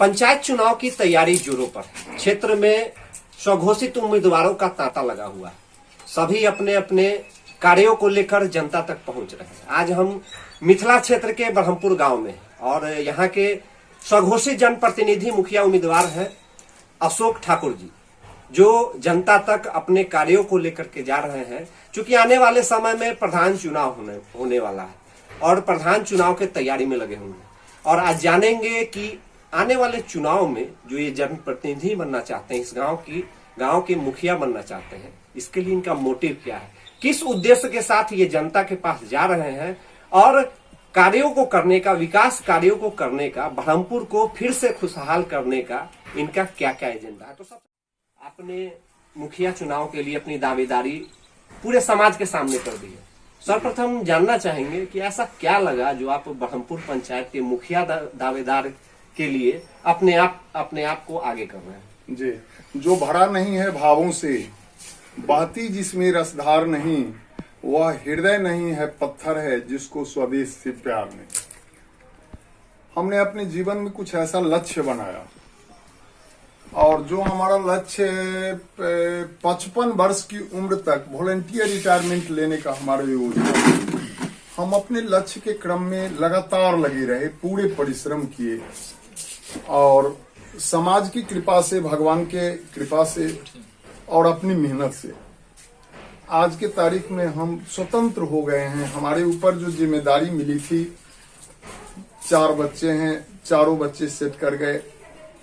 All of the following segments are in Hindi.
पंचायत चुनाव की तैयारी जोरों पर है। क्षेत्र में स्वघोषित उम्मीदवारों का तांता लगा हुआ है। सभी अपने अपने कार्यों को लेकर जनता तक पहुंच रहे हैं। आज हम मिथिला क्षेत्र के ब्रह्मपुर गांव में और यहाँ के स्वघोषित जनप्रतिनिधि मुखिया उम्मीदवार हैं अशोक ठाकुर जी, जो जनता तक अपने कार्यों को लेकर के जा रहे हैं। क्योंकि आने वाले समय में प्रधान चुनाव होने वाला है और प्रधान चुनाव के तैयारी में लगे हुए हैं। और आज जानेंगे कि आने वाले चुनाव में जो ये जनप्रतिनिधि बनना चाहते हैं, इस गांव के मुखिया बनना चाहते हैं, इसके लिए इनका मोटिव क्या है, किस उद्देश्य के साथ ये जनता के पास जा रहे हैं और कार्यों को करने का, विकास कार्यों को करने का, ब्रह्मपुर को फिर से खुशहाल करने का इनका क्या क्या एजेंडा है। तो सब आपने मुखिया चुनाव के लिए अपनी दावेदारी पूरे समाज के सामने कर दी है। सर्वप्रथम जानना चाहेंगे कि ऐसा क्या लगा जो आप ब्रह्मपुर पंचायत के मुखिया दावेदार के लिए अपने आप को आगे कर रहे हैं। जी, जो भरा नहीं है भावों से, बहती जिसमें रसधार नहीं, वह हृदय नहीं है पत्थर है जिसको स्वदेश से प्यार नहीं। हमने अपने जीवन में कुछ ऐसा लक्ष्य बनाया और जो हमारा लक्ष्य 55 वर्ष की उम्र तक वॉलंटियर रिटायरमेंट लेने का हमारा योजना। हम अपने लक्ष्य के क्रम में लगातार लगे रहे, पूरे परिश्रम किए और समाज की कृपा से, भगवान के कृपा से और अपनी मेहनत से आज के तारीख में हम स्वतंत्र हो गए हैं। हमारे ऊपर जो जिम्मेदारी मिली थी, 4 बच्चे हैं, चारों बच्चे सेट कर गए,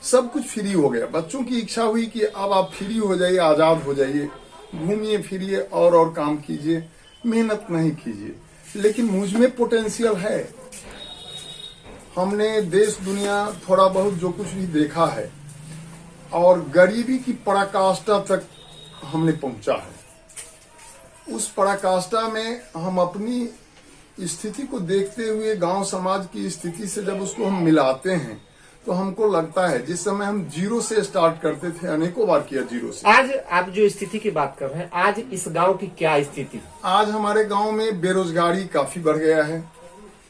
सब कुछ फ्री हो गया। बच्चों की इच्छा हुई कि अब आप फ्री हो जाइए, आजाद हो जाइए, घूमिए फिरिए और काम कीजिए, मेहनत नहीं कीजिए। लेकिन मुझ में पोटेंशियल है। हमने देश दुनिया थोड़ा बहुत जो कुछ भी देखा है और गरीबी की पराकाष्ठा तक हमने पहुंचा है। उस पराकाष्ठा में हम अपनी स्थिति को देखते हुए गांव समाज की स्थिति से जब उसको हम मिलाते हैं तो हमको लगता है जिस समय हम जीरो से स्टार्ट करते थे, अनेकों बार किया जीरो से। आज आप जो स्थिति की बात कर रहे हैं, आज इस गांव की क्या स्थिति? आज हमारे गांव में बेरोजगारी काफी बढ़ गया है।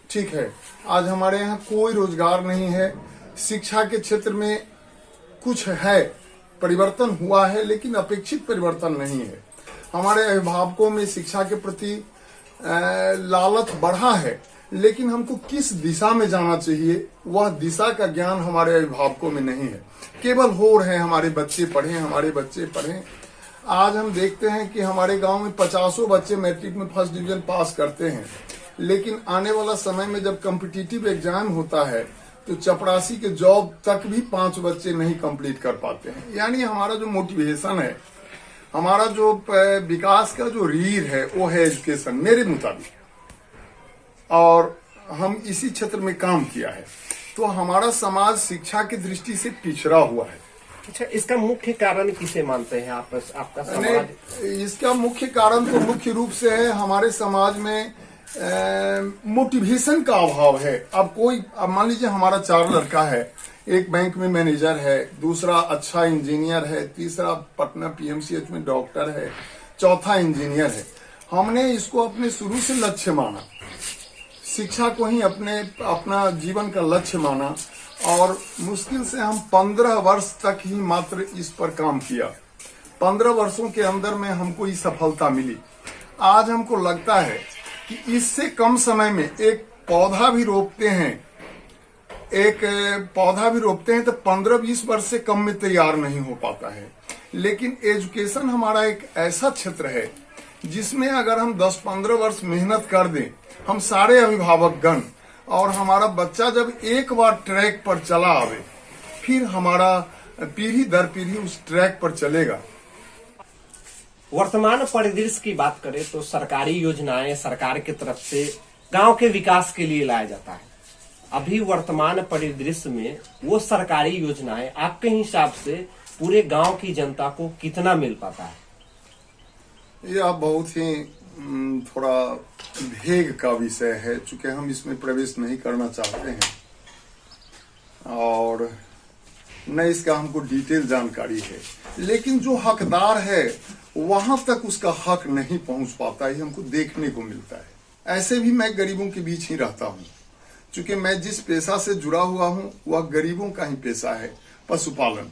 ठीक है, आज हमारे यहाँ कोई रोजगार नहीं है। शिक्षा के क्षेत्र में कुछ है, परिवर्तन हुआ है, लेकिन अपेक्षित परिवर्तन नहीं है। हमारे अभिभावकों में शिक्षा के प्रति लालच बढ़ा है, लेकिन हमको किस दिशा में जाना चाहिए वह दिशा का ज्ञान हमारे अभिभावकों में नहीं है। केवल होड़ है हमारे बच्चे पढ़ें, हमारे बच्चे पढ़ें। आज हम देखते हैं कि हमारे गांव में 50 बच्चे मैट्रिक में फर्स्ट डिवीजन पास करते हैं, लेकिन आने वाला समय में जब कॉम्पिटिटिव एग्जाम होता है तो चपरासी के जॉब तक भी 5 बच्चे नहीं कंप्लीट कर पाते हैं। यानी हमारा जो मोटिवेशन है, हमारा जो विकास का जो रीढ़ है वो है एजुकेशन, मेरे मुताबिक। और हम इसी क्षेत्र में काम किया है, तो हमारा समाज शिक्षा की दृष्टि से पिछड़ा हुआ है। अच्छा, इसका मुख्य कारण किसे मानते हैं आप? आपका समाज? इसका मुख्य कारण तो मुख्य रूप से है हमारे समाज में मोटिवेशन का अभाव है। अब मान लीजिए हमारा 4 लड़का है, एक बैंक में मैनेजर है, दूसरा अच्छा इंजीनियर है, तीसरा पटना पीएमसीएच में डॉक्टर है, चौथा इंजीनियर है। हमने इसको अपने शुरू से लक्ष्य माना, शिक्षा को ही अपना जीवन का लक्ष्य माना और मुश्किल से हम 15 वर्ष तक ही मात्र इस पर काम किया। 15 वर्षों के अंदर में हमको ये सफलता मिली। आज हमको लगता है कि इससे कम समय में एक पौधा भी रोपते हैं तो 15-20 वर्ष से कम में तैयार नहीं हो पाता है। लेकिन एजुकेशन हमारा एक ऐसा क्षेत्र है जिसमें अगर हम 10-15 वर्ष मेहनत कर दें, हम सारे अभिभावक गण, और हमारा बच्चा जब एक बार ट्रैक पर चला आवे, फिर हमारा पीढ़ी दर पीढ़ी उस ट्रैक पर चलेगा। वर्तमान परिदृश्य की बात करें तो सरकारी योजनाएं सरकार की तरफ से गांव के विकास के लिए लाया जाता है। अभी वर्तमान परिदृश्य में वो सरकारी योजनाएं आपके हिसाब से पूरे गांव की जनता को कितना मिल पाता है? यह बहुत ही थोड़ा भेग का विषय है, चूंकि हम इसमें प्रवेश नहीं करना चाहते हैं और न इसका हमको डिटेल जानकारी है। लेकिन जो हकदार है वहां तक उसका हक नहीं पहुंच पाता है, हमको देखने को मिलता है। ऐसे भी मैं गरीबों के बीच ही रहता हूं, चूंकि मैं जिस पेशा से जुड़ा हुआ हूं वह गरीबों का ही पेशा है, पशुपालन।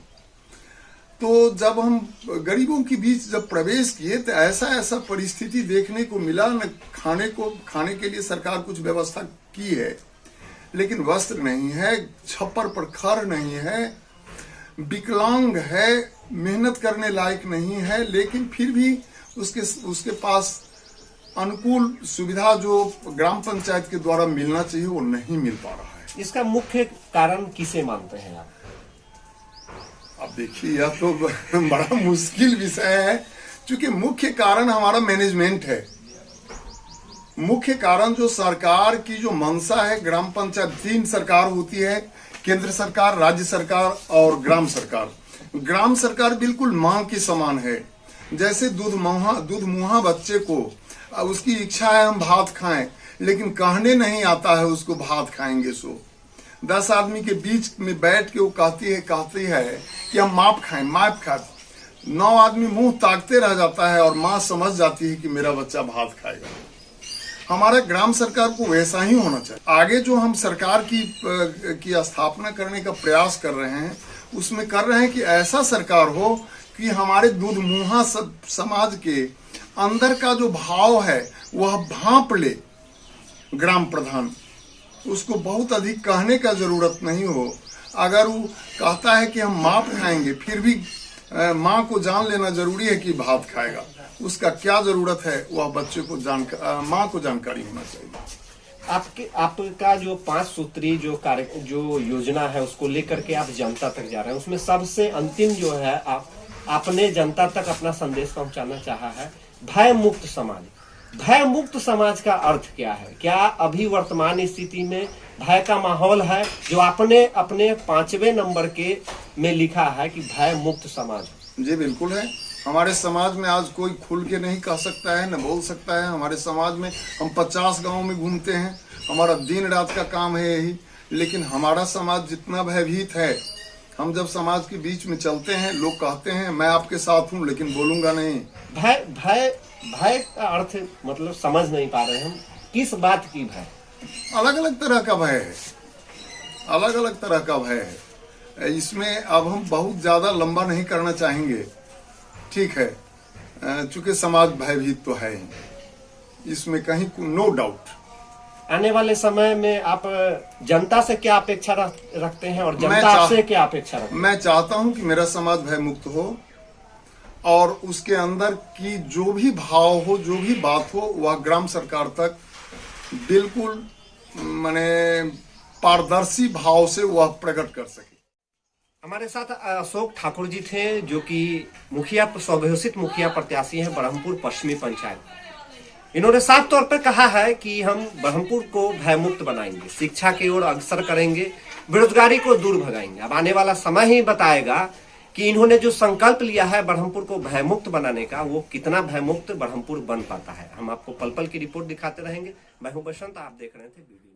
तो जब हम गरीबों के बीच जब प्रवेश किए तो ऐसा परिस्थिति देखने को मिला। न खाने के लिए सरकार कुछ व्यवस्था की है, लेकिन वस्त्र नहीं है, छप्पर पर खर नहीं है, विकलांग है, मेहनत करने लायक नहीं है, लेकिन फिर भी उसके पास अनुकूल सुविधा जो ग्राम पंचायत के द्वारा मिलना चाहिए वो नहीं मिल पा रहा है। इसका मुख्य कारण किसे मानते हैं आप? अब देखिए, यह तो बड़ा मुश्किल विषय है, क्योंकि मुख्य कारण हमारा मैनेजमेंट है। मुख्य कारण जो सरकार की जो मंशा है, ग्राम पंचायत 3 सरकार होती है, केंद्र सरकार, राज्य सरकार और ग्राम सरकार। ग्राम सरकार बिल्कुल मां के समान है। जैसे दूध मुहा बच्चे को उसकी इच्छा है हम भात खाएं, लेकिन कहने नहीं आता है उसको भात खाएंगे। 10 आदमी के बीच में बैठ के वो कहती है कि हम माप खाएं। 9 आदमी मुंह ताकते रह जाता है और माँ समझ जाती है कि मेरा बच्चा भात खाएगा। हमारा ग्राम सरकार को वैसा ही होना चाहिए। आगे जो हम सरकार की स्थापना करने का प्रयास कर रहे हैं, उसमें कर रहे हैं कि ऐसा सरकार हो कि हमारे दूध मुहा समाज के अंदर का जो भाव है वह भांप ले ग्राम प्रधान। उसको बहुत अधिक कहने का जरूरत नहीं हो। अगर वो कहता है कि हम माप खाएंगे, फिर भी माँ को जान लेना जरूरी है कि भात खाएगा। उसका क्या जरूरत है वह बच्चे को माँ को जानकारी होना चाहिए। आपका जो 5 सूत्री जो योजना है उसको लेकर के आप जनता तक जा रहे हैं, उसमें सबसे अंतिम जो है आपने जनता तक अपना संदेश पहुंचाना चाहा है भय मुक्त समाज। भय मुक्त समाज का अर्थ क्या है? क्या अभी वर्तमान स्थिति में भय का माहौल है? जो आपने अपने 5वें नंबर में लिखा है कि भय मुक्त समाज। जी बिल्कुल है। हमारे समाज में आज कोई खुल के नहीं कह सकता है, न बोल सकता है। हमारे समाज में हम 50 गांव में घूमते हैं, हमारा दिन रात का काम है यही। लेकिन हमारा समाज जितना भयभीत है, हम जब समाज के बीच में चलते हैं, लोग कहते हैं मैं आपके साथ हूं लेकिन बोलूंगा नहीं। भय का अर्थ मतलब समझ नहीं पा रहे हम, किस बात की भय? अलग अलग तरह का भय है, अलग अलग तरह का भय है। इसमें अब हम बहुत ज्यादा लंबा नहीं करना चाहेंगे, ठीक है, चूंकि समाज भयभीत तो है ही, इसमें कहीं नो डाउट। आने वाले समय में आप जनता से क्या अपेक्षा रखते हैं और जनता आपसे क्या अपेक्षा रखते हैं? मैं चाहता हूं कि मेरा समाज भयमुक्त हो और उसके अंदर की जो भी भाव हो, जो भी बात हो, वह ग्राम सरकार तक बिल्कुल माने पारदर्शी भाव से वह प्रकट कर सके। हमारे साथ अशोक ठाकुर जी थे, जो कि स्वघोषित मुखिया प्रत्याशी हैं ब्रह्मपुर पश्चिमी पंचायत। इन्होंने साफ तौर पर कहा है कि हम ब्रह्मपुर को भयमुक्त बनाएंगे, शिक्षा की ओर अग्रसर करेंगे, बेरोजगारी को दूर भगाएंगे। अब आने वाला समय ही बताएगा कि इन्होंने जो संकल्प लिया है ब्रह्मपुर को भयमुक्त बनाने का, वो कितना भयमुक्त ब्रह्मपुर बन पाता है। हम आपको पल पल की रिपोर्ट दिखाते रहेंगे। मैं हूं बसंत, आप देख रहे थे वीडियो।